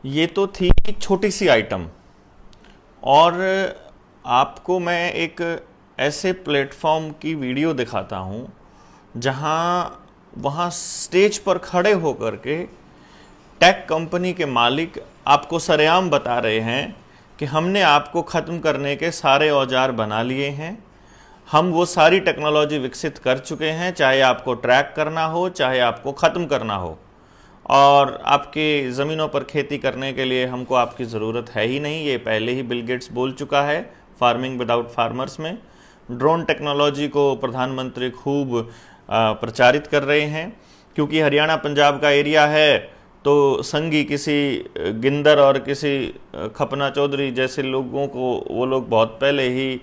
ये तो थी छोटी सी आइटम। और आपको मैं एक ऐसे प्लेटफॉर्म की वीडियो दिखाता हूँ जहाँ वहाँ स्टेज पर खड़े होकर के टेक कंपनी के मालिक आपको सरेआम बता रहे हैं कि हमने आपको ख़त्म करने के सारे औजार बना लिए हैं, हम वो सारी टेक्नोलॉजी विकसित कर चुके हैं, चाहे आपको ट्रैक करना हो, चाहे आपको ख़त्म करना हो, और आपकी ज़मीनों पर खेती करने के लिए हमको आपकी ज़रूरत है ही नहीं। ये पहले ही बिल गेट्स बोल चुका है फार्मिंग विदाउट फार्मर्स में। ड्रोन टेक्नोलॉजी को प्रधानमंत्री खूब प्रचारित कर रहे हैं, क्योंकि हरियाणा पंजाब का एरिया है तो संगी किसी गिंदर और किसी खपना चौधरी जैसे लोगों को वो लोग बहुत पहले ही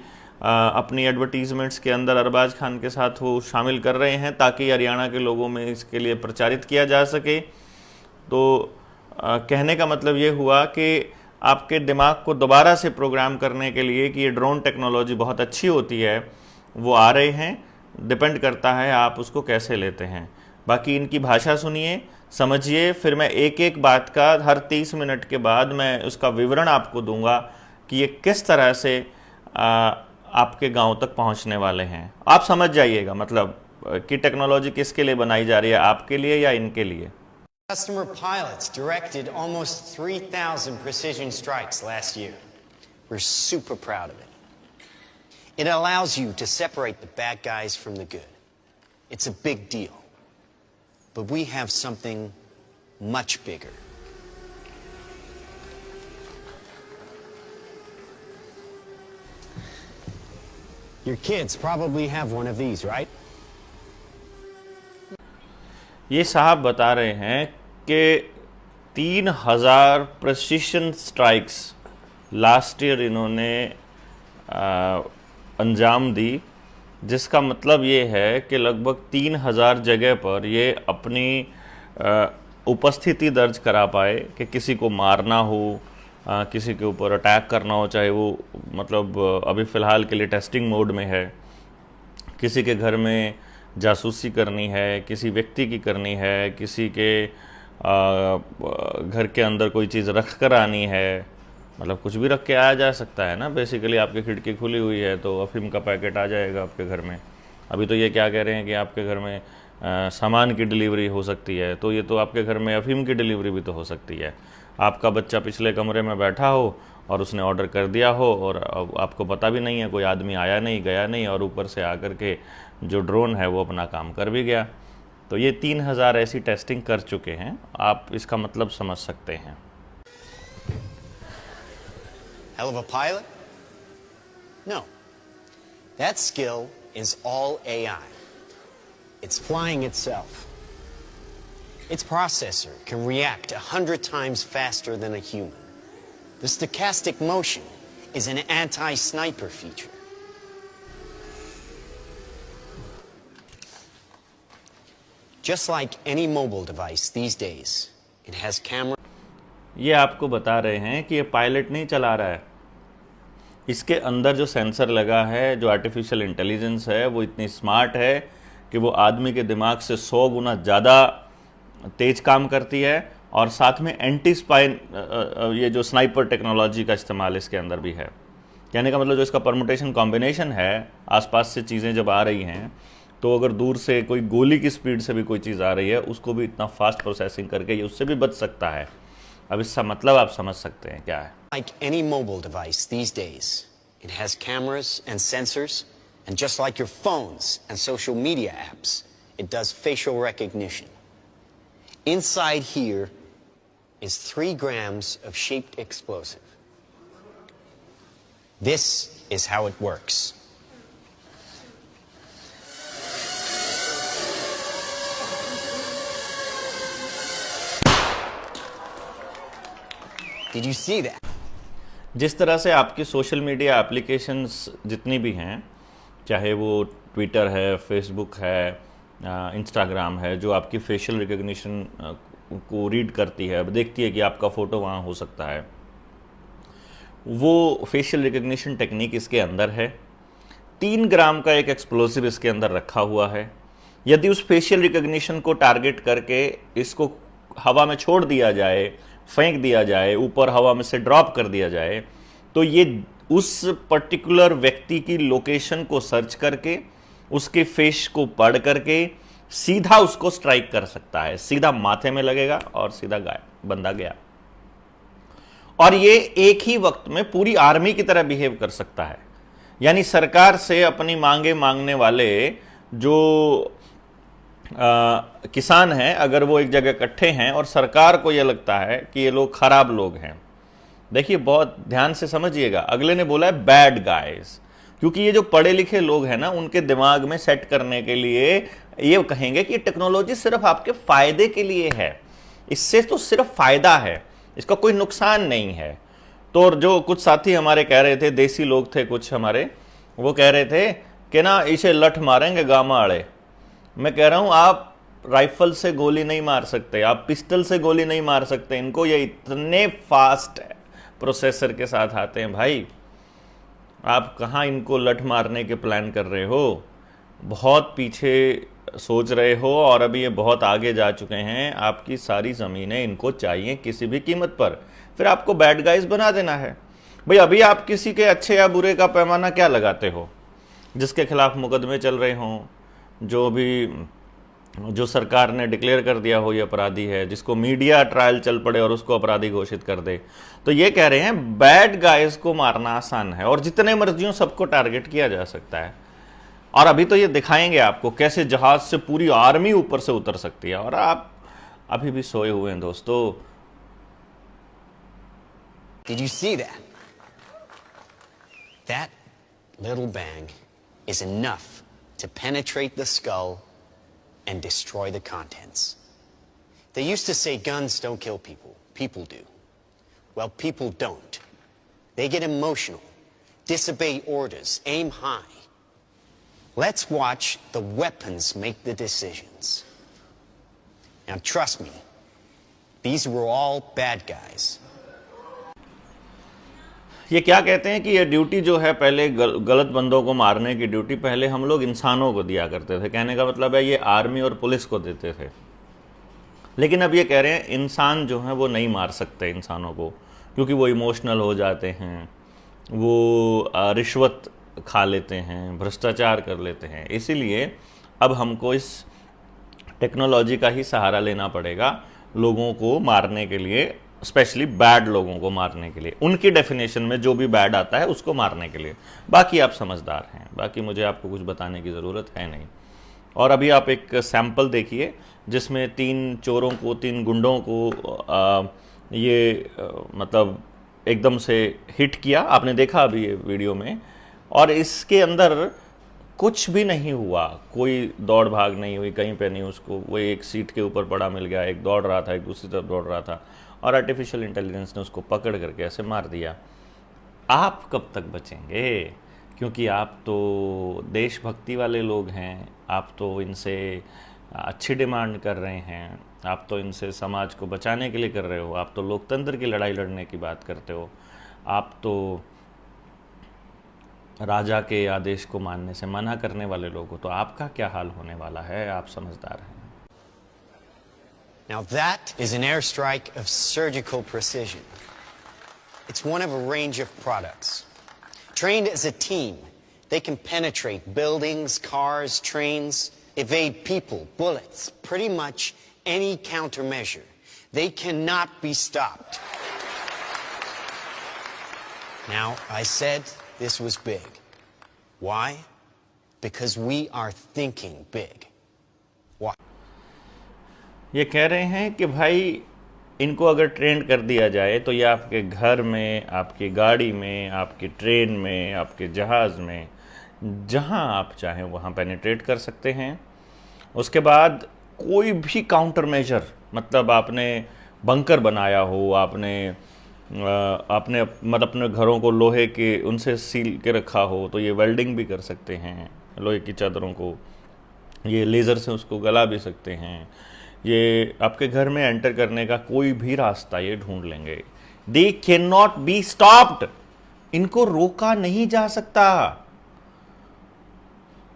अपनी एडवर्टीज़मेंट्स के अंदर अरबाज खान के साथ वो शामिल कर रहे हैं ताकि हरियाणा के लोगों में इसके लिए प्रचारित किया जा सके। तो कहने का मतलब ये हुआ कि आपके दिमाग को दोबारा से प्रोग्राम करने के लिए कि ये ड्रोन टेक्नोलॉजी बहुत अच्छी होती है, वो आ रहे हैं। डिपेंड करता है आप उसको कैसे लेते हैं। बाकी इनकी भाषा सुनिए, समझिए, फिर मैं एक एक बात का हर 30 मिनट के बाद मैं उसका विवरण आपको दूंगा कि ये किस तरह से आपके गांव तक पहुंचने वाले हैं। आप समझ जाइएगा मतलब कि टेक्नोलॉजी किसके लिए बनाई जा रही है, आपके लिए या इनके लिए। Customer pilots directed almost 3,000 precision strikes last year. We're super proud of it. It allows you to separate the bad guys from the good. It's a big deal. But we have something much bigger. Your kids probably have one of these, right? ये साहब बता रहे हैं कि 3,000 precision strikes last year इन्होंने अंजाम दी, जिसका मतलब ये है कि लगभग 3,000 जगह पर ये अपनी उपस्थिति दर्ज करा पाए कि किसी को मारना हो, किसी के ऊपर अटैक करना हो, चाहे वो मतलब अभी फ़िलहाल के लिए टेस्टिंग मोड में है, किसी के घर में जासूसी करनी है, किसी व्यक्ति की करनी है, किसी के घर के अंदर कोई चीज़ रख कर आनी है, मतलब कुछ भी रख के आया जा सकता है ना। बेसिकली आपकी खिड़की खुली हुई है तो अफीम का पैकेट आ जाएगा आपके घर में। अभी तो ये क्या कह रहे हैं कि आपके घर में सामान की डिलीवरी हो सकती है, तो ये तो आपके घर में अफीम की डिलीवरी भी तो हो सकती है। आपका बच्चा पिछले कमरे में बैठा हो और उसने ऑर्डर कर दिया हो और आपको पता भी नहीं है, कोई आदमी आया नहीं गया नहीं, और ऊपर से आकर के जो ड्रोन है वो अपना काम कर भी गया। तो ये 3,000 ऐसी टेस्टिंग कर चुके हैं, आप इसका मतलब समझ सकते हैं। Hell of a pilot? No. That skill is all AI. It's flying itself. Its processor can react 100 times faster than a human. The stochastic motion is an anti-sniper feature. Just like any mobile device these days, it has camera. ये आपको बता रहे हैं कि ये pilot नहीं चला रहा है, इसके अंदर जो सेंसर लगा है, जो आर्टिफिशियल इंटेलिजेंस है, वो इतनी स्मार्ट है कि वो आदमी के दिमाग से 100 गुना ज़्यादा तेज काम करती है, और साथ में एंटी स्पाइन ये जो स्नाइपर टेक्नोलॉजी का इस्तेमाल इसके अंदर भी है। कहने का मतलब जो इसका परमुटेशन कॉम्बिनेशन है, आसपास से चीज़ें जब आ रही हैं तो अगर दूर से कोई गोली की स्पीड से भी कोई चीज़ आ रही है, उसको भी इतना फास्ट प्रोसेसिंग करके ये उससे भी बच सकता है। अब इसका मतलब आप समझ सकते हैं क्या है। Like any mobile device these days, it has cameras and sensors, and just like your phones and social media apps, it does facial recognition. Inside here is 3 grams of shaped explosive. This is how it works. Did you see that? जिस तरह से आपकी social media applications जितनी भी हैं, चाहे वो Twitter है, फेसबुक है, इंस्टाग्राम है, जो आपकी फेशियल रिकग्निशन को रीड करती है, देखती है कि आपका फ़ोटो वहाँ हो सकता है, वो फेशियल रिकग्निशन टेक्निक इसके अंदर है। 3 ग्राम का एक एक्सप्लोसिव इसके अंदर रखा हुआ है। यदि उस फेशियल रिकग्निशन को टारगेट करके इसको हवा में छोड़ दिया जाए, फेंक दिया जाए, ऊपर हवा में से ड्रॉप कर दिया जाए, तो ये उस पर्टिकुलर व्यक्ति की लोकेशन को सर्च करके, उसके फेस को पढ़ करके सीधा उसको स्ट्राइक कर सकता है, सीधा माथे में लगेगा और सीधा गायब, बंदा गया। और ये एक ही वक्त में पूरी आर्मी की तरह बिहेव कर सकता है। यानी सरकार से अपनी मांगे मांगने वाले जो किसान हैं, अगर वो एक जगह इकट्ठे हैं और सरकार को ये लगता है कि ये लोग खराब लोग हैं, देखिए बहुत ध्यान से समझिएगा, अगले ने बोला है बैड गाइज, क्योंकि ये जो पढ़े लिखे लोग हैं ना, उनके दिमाग में सेट करने के लिए ये कहेंगे कि टेक्नोलॉजी सिर्फ आपके फायदे के लिए है, इससे तो सिर्फ फायदा है, इसका कोई नुकसान नहीं है। तो जो कुछ साथी हमारे कह रहे थे, देसी लोग थे कुछ हमारे, वो कह रहे थे कि ना इसे लठ मारेंगे गामा आड़े। मैं कह रहा हूं आप राइफल से गोली नहीं मार सकते, आप पिस्टल से गोली नहीं मार सकते इनको, ये इतने फास्ट प्रोसेसर के साथ आते हैं भाई, आप कहाँ इनको लठ मारने के प्लान कर रहे हो, बहुत पीछे सोच रहे हो और अभी ये बहुत आगे जा चुके हैं। आपकी सारी ज़मीनें इनको चाहिए किसी भी कीमत पर, फिर आपको बैड गाइज बना देना है। भाई अभी आप किसी के अच्छे या बुरे का पैमाना क्या लगाते हो? जिसके खिलाफ मुकदमे चल रहे हों, जो सरकार ने डिक्लेयर कर दिया हो ये अपराधी है, जिसको मीडिया ट्रायल चल पड़े और उसको अपराधी घोषित कर दे, तो ये कह रहे हैं बैड गाइज को मारना आसान है और जितने मर्जियों सबको टारगेट किया जा सकता है। और अभी तो ये दिखाएंगे आपको कैसे जहाज से पूरी आर्मी ऊपर से उतर सकती है, और आप अभी भी सोए हुए हैं दोस्तों। Did you see that? That little bang is enough to penetrate the skull and destroy the contents. They used to say guns don't kill people, people do. Well, people don't. They get emotional, disobey orders, aim high. Let's watch the weapons make the decisions. Now, trust me, these were all bad guys. ये क्या कहते हैं कि ये duty जो है, पहले गलत बंदों को मारने की ड्यूटी पहले हम लोग इंसानों को दिया करते थे। कहने का मतलब है ये आर्मी और पुलिस को देते थे, लेकिन अब ये कह रहे हैं इंसान जो है वो नहीं मार सकते इंसानों को, क्योंकि वो इमोशनल हो जाते हैं, वो रिश्वत खा लेते हैं, भ्रष्टाचार कर लेते हैं। इसीलिए अब हमको इस टेक्नोलॉजी का ही सहारा लेना पड़ेगा लोगों को मारने के लिए, स्पेशली बैड लोगों को मारने के लिए। उनकी डेफिनेशन में जो भी बैड आता है उसको मारने के लिए। बाकी आप समझदार हैं, बाकी मुझे आपको कुछ बताने की ज़रूरत है नहीं। और अभी आप एक सैंपल देखिए जिसमें 3 चोरों को, 3 गुंडों को मतलब एकदम से हिट किया। आपने देखा अभी ये वीडियो में, और इसके अंदर कुछ भी नहीं हुआ, कोई दौड़ भाग नहीं हुई कहीं पे नहीं, उसको वो एक सीट के ऊपर पड़ा मिल गया, एक दौड़ रहा था, एक दूसरी तरफ दौड़ रहा था, और आर्टिफिशियल इंटेलिजेंस ने उसको पकड़ करके ऐसे मार दिया। आप कब तक बचेंगे? क्योंकि आप तो देशभक्ति वाले लोग हैं, आप तो इनसे अच्छी डिमांड कर रहे हैं, आप तो इनसे समाज को बचाने के लिए कर रहे हो, आप तो लोकतंत्र की लड़ाई लड़ने की बात करते हो, आप तो राजा के आदेश को मानने से मना करने वाले लोग हो, तो आपका क्या हाल होने वाला है? आप समझदार हैं। Now that is an airstrike of surgical precision. It's one of a range of products. Trained as a team, they can penetrate buildings, cars, trains, evade people, bullets, pretty much any countermeasure. They cannot be stopped. Now, I said this was big. Why? Because we are thinking big. Why? ये कह रहे हैं कि भाई इनको अगर train कर दिया जाए तो ये आपके घर में, आपकी गाड़ी में, आपकी ट्रेन में, आपके जहाज़ में, जहां आप चाहें वहां पेनिट्रेट कर सकते हैं। उसके बाद कोई भी काउंटर मेजर, मतलब आपने बंकर बनाया हो, आपने मतलब अपने घरों को लोहे के उनसे सील के रखा हो, तो ये वेल्डिंग भी कर सकते हैं लोहे की चादरों को, ये लेज़र से उसको गला भी सकते हैं, ये आपके घर में एंटर करने का कोई भी रास्ता ये ढूंढ लेंगे। They can not be stopped, इनको रोका नहीं जा सकता।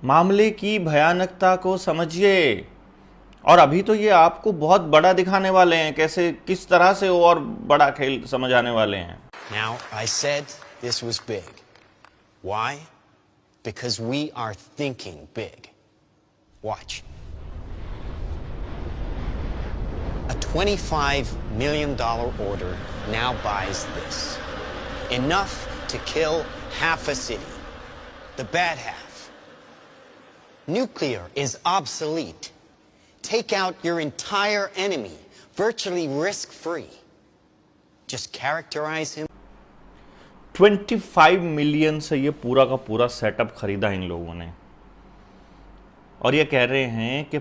मामले की भयानकता को समझिए, और अभी तो ये आपको बहुत बड़ा दिखाने वाले हैं, कैसे किस तरह से और बड़ा खेल समझ आने वाले हैं। Now, I said this was big. Why? Because we are thinking big. Watch. A $25 million order now buys this. Enough to kill half a city. The bad half. Nuclear is obsolete. Take out your entire enemy, virtually risk-free. Just characterize him. 25 million से ये पूरा का पूरा setup खरीदा इन लोगों ने, और ये कह रहे हैं कि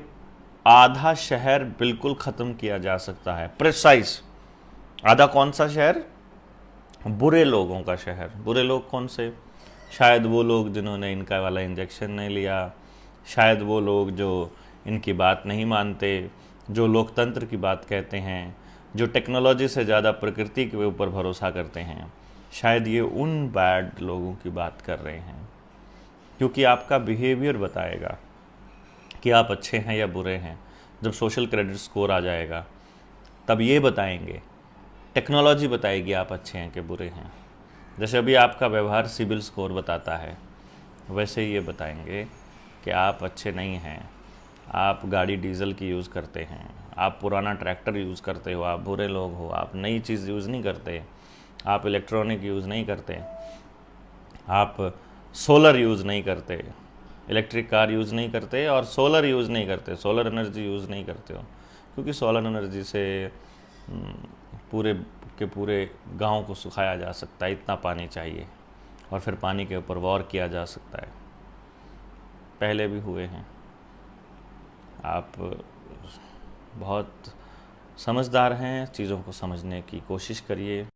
आधा शहर बिल्कुल ख़त्म किया जा सकता है। प्रिसाइज आधा। कौन सा शहर? बुरे लोगों का शहर। बुरे लोग कौन से? शायद वो लोग जिन्होंने इनका वाला इंजेक्शन नहीं लिया, शायद वो लोग जो इनकी बात नहीं मानते, जो लोकतंत्र की बात कहते हैं, जो टेक्नोलॉजी से ज़्यादा प्रकृति के ऊपर भरोसा करते हैं, शायद ये उन बैड लोगों की बात कर रहे हैं। क्योंकि आपका बिहेवियर बताएगा कि आप अच्छे हैं या बुरे हैं। जब सोशल क्रेडिट स्कोर आ जाएगा तब ये बताएंगे, टेक्नोलॉजी बताएगी आप अच्छे हैं कि बुरे हैं। जैसे अभी आपका व्यवहार सिबिल स्कोर बताता है, वैसे ही ये बताएंगे कि आप अच्छे नहीं हैं, आप गाड़ी डीजल की यूज़ करते हैं, आप पुराना ट्रैक्टर यूज़ करते हो, आप बुरे लोग हो, आप नई चीज़ यूज़ नहीं करते, आप इलेक्ट्रॉनिक यूज़ नहीं करते, आप सोलर यूज़ नहीं करते, इलेक्ट्रिक कार यूज़ नहीं करते और सोलर यूज़ नहीं करते, सोलर एनर्जी यूज़ नहीं करते हो। क्योंकि सोलर एनर्जी से पूरे के पूरे गांव को सुखाया जा सकता है, इतना पानी चाहिए, और फिर पानी के ऊपर वॉर किया जा सकता है। पहले भी हुए हैं। आप बहुत समझदार हैं, चीज़ों को समझने की कोशिश करिए।